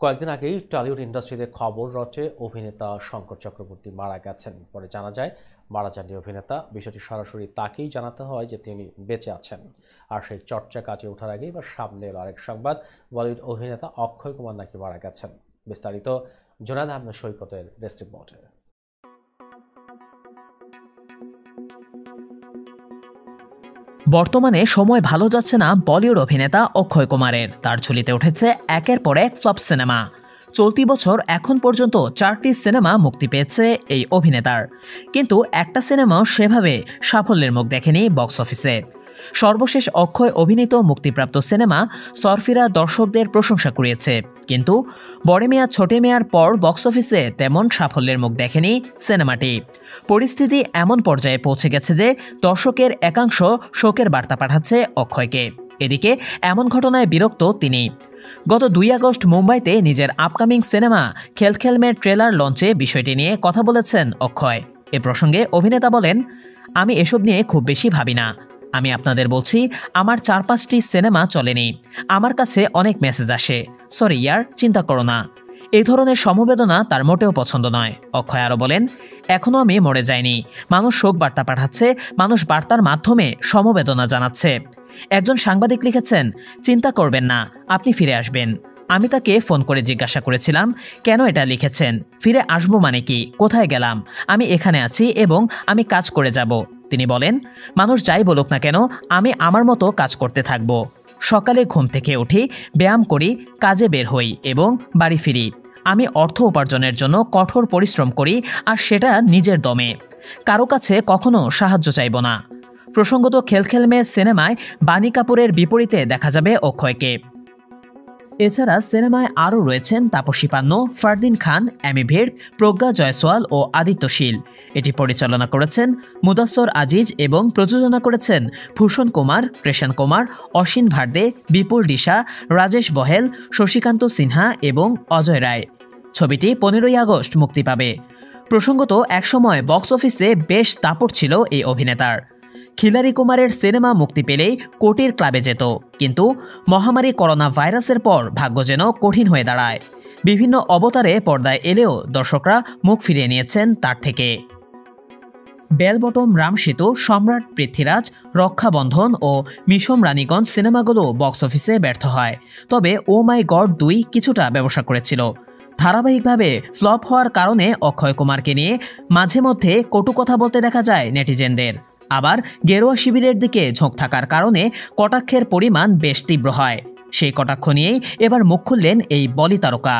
কয়েকদিন আগেই টলিউড ইন্ডাস্ট্রিতে খবর রটে অভিনেতা শঙ্কর চক্রবর্তী মারা গেছেন। পরে জানা যায় মারা যাননি অভিনেতা। বিষয়টি সরাসরি তাকেই জানাতে হয় যে তিনি বেঁচে আছেন। আর সেই চর্চা কাটিয়ে ওঠার আগেই এবার সামনে এলো আরেক সংবাদ, বলিউড অভিনেতা অক্ষয় কুমার নাকি মারা গেছেন। বিস্তারিত জোনায়েদ আহমেদ সৈকতের ডেস্ক রিপোর্টে। বর্তমানে সময় ভালো যাচ্ছে না বলিউড অভিনেতা অক্ষয় কুমারের। তার ঝুলিতে উঠেছে একের পর এক ফ্লপ সিনেমা। চলতি বছর এখন পর্যন্ত 4টি সিনেমা মুক্তি পেয়েছে এই অভিনেতার, কিন্তু একটা সিনেমাও সেভাবে সাফল্যের মুখ দেখেনি বক্স অফিসে। সর্বশেষ অক্ষয় অভিনীত মুক্তিপ্রাপ্ত সিনেমা সরফিরা দর্শকদের প্রশংসা কুড়িয়েছে, কিন্তু বড় মিয়া ছোটে মিয়ার পর বক্স অফিসে তেমন সাফল্যের মুখ দেখেনি সিনেমাটি। পরিস্থিতি এমন পর্যায়ে পৌঁছে গেছে যে দর্শকের একাংশ শোকের বার্তা পাঠাচ্ছে অক্ষয়কে। এদিকে এমন ঘটনায় বিরক্ত তিনি। গত 2 আগস্ট মুম্বাইতে নিজের আপকামিং সিনেমা খেলখেলমের ট্রেলার লঞ্চে বিষয়টি নিয়ে কথা বলেছেন অক্ষয়। এ প্রসঙ্গে অভিনেতা বলেন, আমি এসব নিয়ে খুব বেশি ভাবি না। আমি আপনাদের বলছি, আমার 4-5টি সিনেমা চলেনি। আমার কাছে অনেক মেসেজ আসে, সরি ইয়ার, চিন্তা করো না। এই ধরনের সমবেদনা তার মোটেও পছন্দ নয়। অক্ষয় আরও বলেন, এখনও আমি মরে যাইনি। মানুষ শোক বার্তা পাঠাচ্ছে, মানুষ বার্তার মাধ্যমে সমবেদনা জানাচ্ছে। একজন সাংবাদিক লিখেছেন, চিন্তা করবেন না, আপনি ফিরে আসবেন। আমি তাকে ফোন করে জিজ্ঞাসা করেছিলাম, কেন এটা লিখেছেন? ফিরে আসবো মানে কি? কোথায় গেলাম? আমি এখানে আছি এবং আমি কাজ করে যাব। তিনি বলেন, মানুষ যাই বলুক না কেন, আমি আমার মতো কাজ করতে থাকব। সকালে ঘুম থেকে উঠি, ব্যায়াম করি, কাজে বের হই এবং বাড়ি ফিরি। আমি অর্থ উপার্জনের জন্য কঠোর পরিশ্রম করি, আর সেটা নিজের দমে। কারো কাছে কখনো সাহায্য চাইব না। প্রসঙ্গত খেলখেলমে সিনেমায় বাণী কাপুরের বিপরীতে দেখা যাবে অক্ষয়কে। এছাড়া সিনেমায় আরও রয়েছেন তাপসী পান্নু, ফারদিন খান, অ্যামি ভির্ক, প্রজ্ঞা জয়সওয়াল ও আদিত্য শীল। এটি পরিচালনা করেছেন মুদাস্সর আজিজ এবং প্রযোজনা করেছেন ভূষণ কুমার, কৃষণ কুমার, অসীন ভার্দে, বিপুল ডিসা, রাজেশ বহেল, শশীকান্ত সিনহা এবং অজয় রায়। ছবিটি 15ই আগস্ট মুক্তি পাবে। প্রসঙ্গত একসময় বক্স অফিসে বেশ দাপট ছিল এই অভিনেতার। খিলারি কুমারের সিনেমা মুক্তি পেলেই কোটির ক্লাবে যেত, কিন্তু মহামারী করোনা ভাইরাসের পর ভাগ্য যেন কঠিন হয়ে দাঁড়ায়। বিভিন্ন অবতারে পর্দায় এলেও দর্শকরা মুখ ফিরিয়ে নিয়েছেন তার থেকে। বেলবটম, রামসেতু, সম্রাট পৃথ্বীরাজ, রক্ষাবন্ধন ও মিশম রানীগঞ্জ সিনেমাগুলো বক্স অফিসে ব্যর্থ হয়। তবে ও মাই গড 2 কিছুটা ব্যবসা করেছিল। ধারাবাহিকভাবে ফ্লপ হওয়ার কারণে অক্ষয় কুমারকে নিয়ে মাঝে মধ্যে কটু কথা বলতে দেখা যায় নেটিজেনদের। আবার গেরুয়া শিবিরের দিকে ঝোঁক থাকার কারণে কটাক্ষের পরিমাণ বেশ তীব্র হয়। সেই কটাক্ষ নিয়েই এবার মুখ খুললেন এই বলি তারকা।